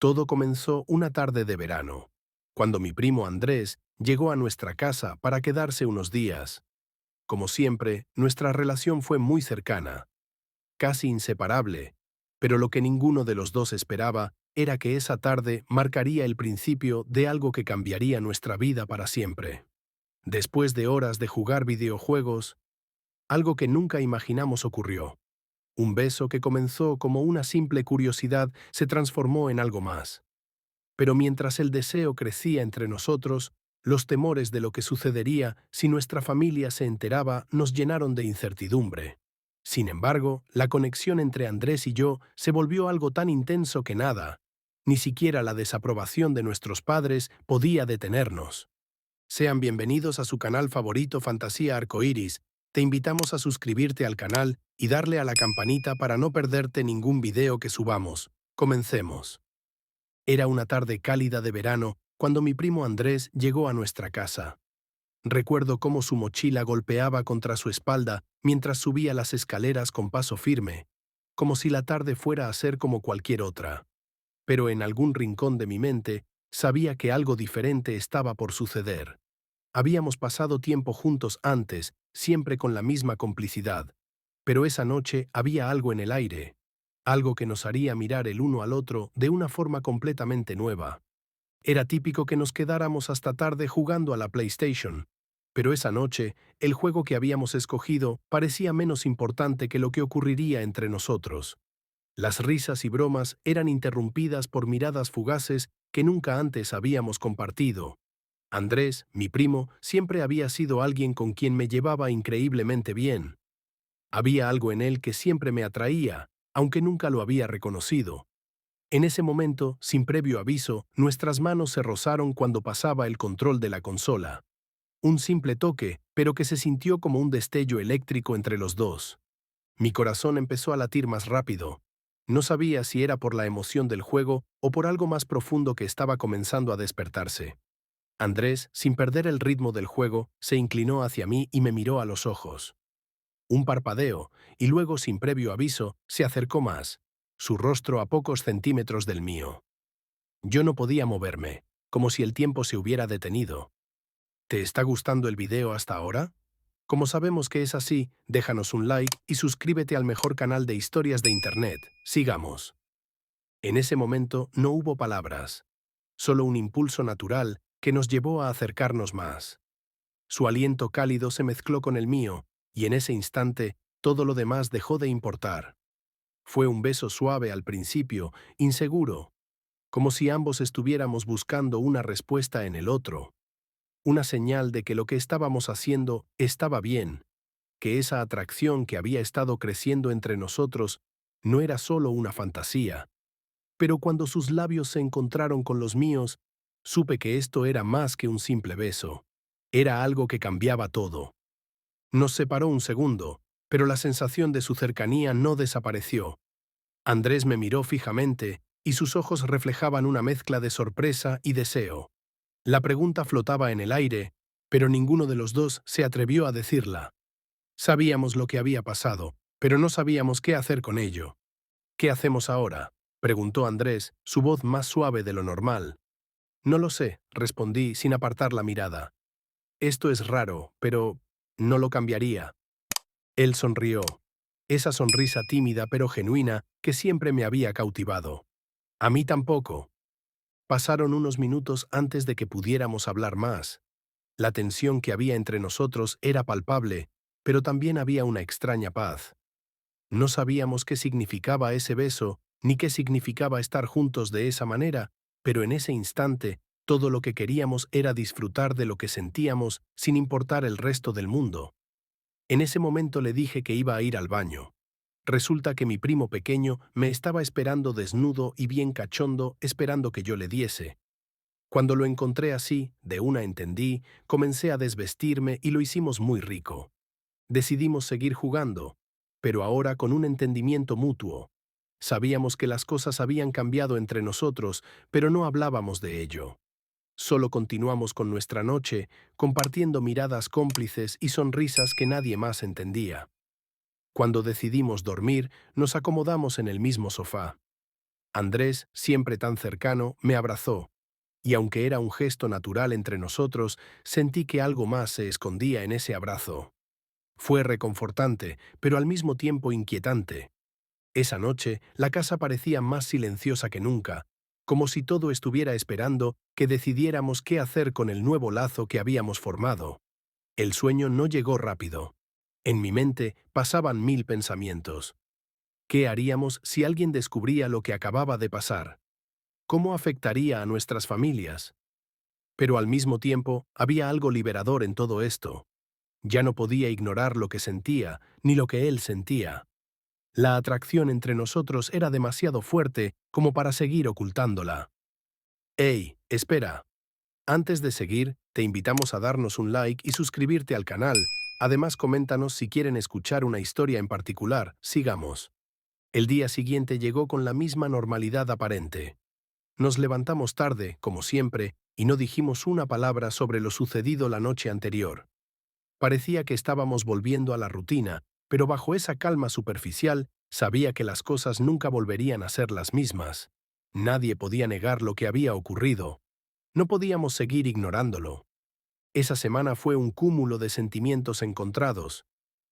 Todo comenzó una tarde de verano, cuando mi primo Andrés llegó a nuestra casa para quedarse unos días. Como siempre, nuestra relación fue muy cercana, casi inseparable, pero lo que ninguno de los dos esperaba era que esa tarde marcaría el principio de algo que cambiaría nuestra vida para siempre. Después de horas de jugar videojuegos, algo que nunca imaginamos ocurrió. Un beso que comenzó como una simple curiosidad se transformó en algo más. Pero mientras el deseo crecía entre nosotros, los temores de lo que sucedería si nuestra familia se enteraba nos llenaron de incertidumbre. Sin embargo, la conexión entre Andrés y yo se volvió algo tan intenso que nada, ni siquiera la desaprobación de nuestros padres podía detenernos. Sean bienvenidos a su canal favorito Fantasía Arcoíris. Te invitamos a suscribirte al canal y darle a la campanita para no perderte ningún video que subamos. Comencemos. Era una tarde cálida de verano cuando mi primo Andrés llegó a nuestra casa. Recuerdo cómo su mochila golpeaba contra su espalda mientras subía las escaleras con paso firme, como si la tarde fuera a ser como cualquier otra. Pero en algún rincón de mi mente sabía que algo diferente estaba por suceder. Habíamos pasado tiempo juntos antes, siempre con la misma complicidad, pero esa noche había algo en el aire, algo que nos haría mirar el uno al otro de una forma completamente nueva. Era típico que nos quedáramos hasta tarde jugando a la PlayStation, pero esa noche el juego que habíamos escogido parecía menos importante que lo que ocurriría entre nosotros. Las risas y bromas eran interrumpidas por miradas fugaces que nunca antes habíamos compartido. Andrés, mi primo, siempre había sido alguien con quien me llevaba increíblemente bien. Había algo en él que siempre me atraía, aunque nunca lo había reconocido. En ese momento, sin previo aviso, nuestras manos se rozaron cuando pasaba el control de la consola. Un simple toque, pero que se sintió como un destello eléctrico entre los dos. Mi corazón empezó a latir más rápido. No sabía si era por la emoción del juego o por algo más profundo que estaba comenzando a despertarse. Andrés, sin perder el ritmo del juego, se inclinó hacia mí y me miró a los ojos. Un parpadeo, y luego, sin previo aviso, se acercó más, su rostro a pocos centímetros del mío. Yo no podía moverme, como si el tiempo se hubiera detenido. ¿Te está gustando el video hasta ahora? Como sabemos que es así, déjanos un like y suscríbete al mejor canal de historias de Internet. Sigamos. En ese momento no hubo palabras, solo un impulso natural que nos llevó a acercarnos más. Su aliento cálido se mezcló con el mío, y en ese instante todo lo demás dejó de importar. Fue un beso suave al principio, inseguro, como si ambos estuviéramos buscando una respuesta en el otro, una señal de que lo que estábamos haciendo estaba bien, que esa atracción que había estado creciendo entre nosotros no era solo una fantasía. Pero cuando sus labios se encontraron con los míos, supe que esto era más que un simple beso. Era algo que cambiaba todo. Nos separó un segundo, pero la sensación de su cercanía no desapareció. Andrés me miró fijamente y sus ojos reflejaban una mezcla de sorpresa y deseo. La pregunta flotaba en el aire, pero ninguno de los dos se atrevió a decirla. Sabíamos lo que había pasado, pero no sabíamos qué hacer con ello. ¿Qué hacemos ahora?, preguntó Andrés, su voz más suave de lo normal. No lo sé, respondí sin apartar la mirada. Esto es raro, pero no lo cambiaría. Él sonrió, esa sonrisa tímida pero genuina que siempre me había cautivado. A mí tampoco. Pasaron unos minutos antes de que pudiéramos hablar más. La tensión que había entre nosotros era palpable, pero también había una extraña paz. No sabíamos qué significaba ese beso, ni qué significaba estar juntos de esa manera, pero en ese instante todo lo que queríamos era disfrutar de lo que sentíamos sin importar el resto del mundo. En ese momento le dije que iba a ir al baño. Resulta que mi primo pequeño me estaba esperando desnudo y bien cachondo, esperando que yo le diese. Cuando lo encontré así, de una entendí, comencé a desvestirme y lo hicimos muy rico. Decidimos seguir jugando, pero ahora con un entendimiento mutuo. Sabíamos que las cosas habían cambiado entre nosotros, pero no hablábamos de ello. Solo continuamos con nuestra noche, compartiendo miradas cómplices y sonrisas que nadie más entendía. Cuando decidimos dormir, nos acomodamos en el mismo sofá. Andrés, siempre tan cercano, me abrazó, y aunque era un gesto natural entre nosotros, sentí que algo más se escondía en ese abrazo. Fue reconfortante, pero al mismo tiempo inquietante. Esa noche, la casa parecía más silenciosa que nunca, como si todo estuviera esperando que decidiéramos qué hacer con el nuevo lazo que habíamos formado. El sueño no llegó rápido. En mi mente pasaban mil pensamientos. ¿Qué haríamos si alguien descubría lo que acababa de pasar? ¿Cómo afectaría a nuestras familias? Pero al mismo tiempo, había algo liberador en todo esto. Ya no podía ignorar lo que sentía, ni lo que él sentía. La atracción entre nosotros era demasiado fuerte como para seguir ocultándola. ¡Hey, espera! Antes de seguir, te invitamos a darnos un like y suscribirte al canal. Además, coméntanos si quieren escuchar una historia en particular. Sigamos. El día siguiente llegó con la misma normalidad aparente. Nos levantamos tarde, como siempre, y no dijimos una palabra sobre lo sucedido la noche anterior. Parecía que estábamos volviendo a la rutina, pero bajo esa calma superficial, sabía que las cosas nunca volverían a ser las mismas. Nadie podía negar lo que había ocurrido. No podíamos seguir ignorándolo. Esa semana fue un cúmulo de sentimientos encontrados.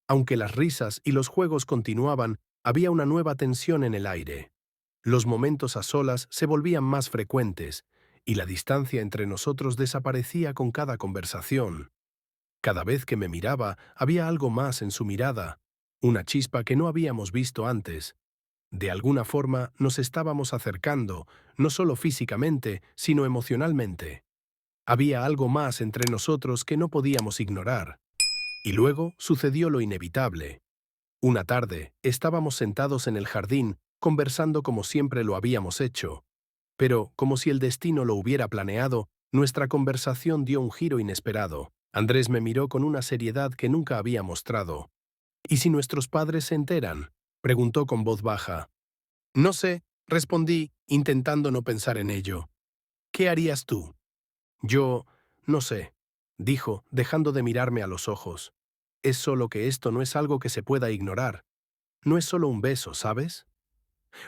Aunque las risas y los juegos continuaban, había una nueva tensión en el aire. Los momentos a solas se volvían más frecuentes, y la distancia entre nosotros desaparecía con cada conversación. Cada vez que me miraba, había algo más en su mirada, una chispa que no habíamos visto antes. De alguna forma nos estábamos acercando, no solo físicamente, sino emocionalmente. Había algo más entre nosotros que no podíamos ignorar. Y luego sucedió lo inevitable. Una tarde, estábamos sentados en el jardín, conversando como siempre lo habíamos hecho. Pero, como si el destino lo hubiera planeado, nuestra conversación dio un giro inesperado. Andrés me miró con una seriedad que nunca había mostrado. ¿Y si nuestros padres se enteran? Preguntó con voz baja. No sé, respondí, intentando no pensar en ello. ¿Qué harías tú? Yo, no sé, dijo, dejando de mirarme a los ojos. Es solo que esto no es algo que se pueda ignorar. No es solo un beso, ¿sabes?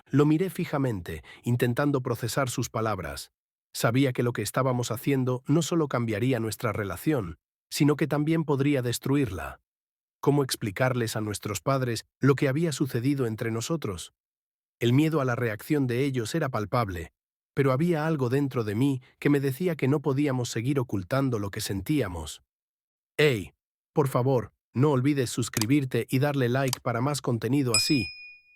Lo miré fijamente, intentando procesar sus palabras. Sabía que lo que estábamos haciendo no solo cambiaría nuestra relación, sino que también podría destruirla. ¿Cómo explicarles a nuestros padres lo que había sucedido entre nosotros? El miedo a la reacción de ellos era palpable, pero había algo dentro de mí que me decía que no podíamos seguir ocultando lo que sentíamos. ¡Hey! Por favor, no olvides suscribirte y darle like para más contenido así.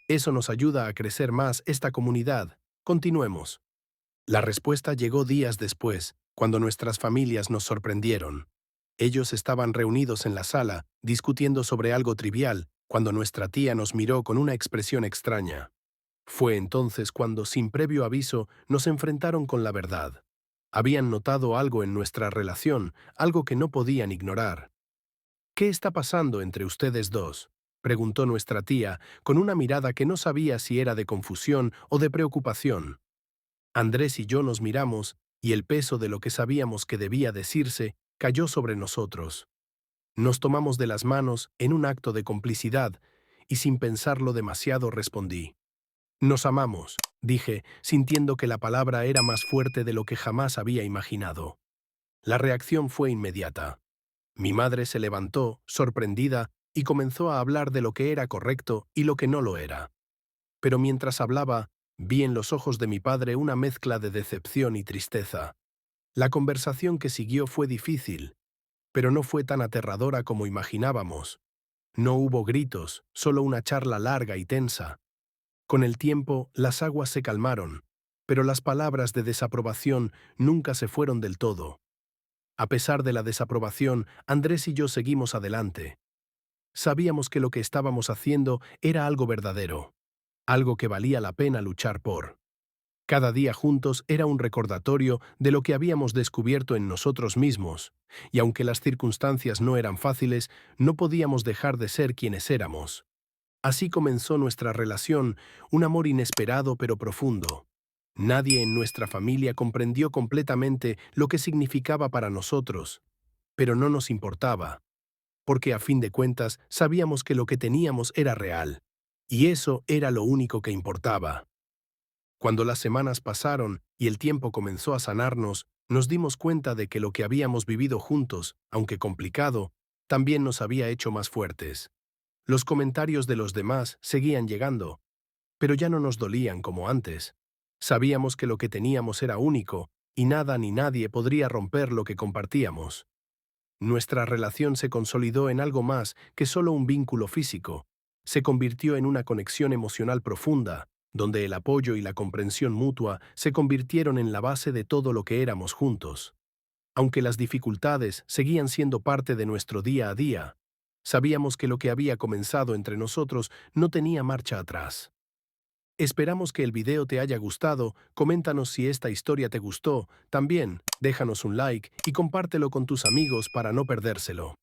Eso nos ayuda a crecer más esta comunidad. Continuemos. La respuesta llegó días después, cuando nuestras familias nos sorprendieron. Ellos estaban reunidos en la sala, discutiendo sobre algo trivial, cuando nuestra tía nos miró con una expresión extraña. Fue entonces cuando, sin previo aviso, nos enfrentaron con la verdad. Habían notado algo en nuestra relación, algo que no podían ignorar. ¿Qué está pasando entre ustedes dos?, preguntó nuestra tía, con una mirada que no sabía si era de confusión o de preocupación. Andrés y yo nos miramos, y el peso de lo que sabíamos que debía decirse cayó sobre nosotros. Nos tomamos de las manos en un acto de complicidad, y sin pensarlo demasiado respondí. Nos amamos, dije, sintiendo que la palabra era más fuerte de lo que jamás había imaginado. La reacción fue inmediata. Mi madre se levantó, sorprendida, y comenzó a hablar de lo que era correcto y lo que no lo era. Pero mientras hablaba, vi en los ojos de mi padre una mezcla de decepción y tristeza. La conversación que siguió fue difícil, pero no fue tan aterradora como imaginábamos. No hubo gritos, solo una charla larga y tensa. Con el tiempo, las aguas se calmaron, pero las palabras de desaprobación nunca se fueron del todo. A pesar de la desaprobación, Andrés y yo seguimos adelante. Sabíamos que lo que estábamos haciendo era algo verdadero, algo que valía la pena luchar por. Cada día juntos era un recordatorio de lo que habíamos descubierto en nosotros mismos, y aunque las circunstancias no eran fáciles, no podíamos dejar de ser quienes éramos. Así comenzó nuestra relación, un amor inesperado pero profundo. Nadie en nuestra familia comprendió completamente lo que significaba para nosotros, pero no nos importaba, porque a fin de cuentas sabíamos que lo que teníamos era real, y eso era lo único que importaba. Cuando las semanas pasaron y el tiempo comenzó a sanarnos, nos dimos cuenta de que lo que habíamos vivido juntos, aunque complicado, también nos había hecho más fuertes. Los comentarios de los demás seguían llegando, pero ya no nos dolían como antes. Sabíamos que lo que teníamos era único, y nada ni nadie podría romper lo que compartíamos. Nuestra relación se consolidó en algo más que solo un vínculo físico. Se convirtió en una conexión emocional profunda, donde el apoyo y la comprensión mutua se convirtieron en la base de todo lo que éramos juntos. Aunque las dificultades seguían siendo parte de nuestro día a día, sabíamos que lo que había comenzado entre nosotros no tenía marcha atrás. Esperamos que el video te haya gustado, coméntanos si esta historia te gustó, también déjanos un like y compártelo con tus amigos para no perdérselo.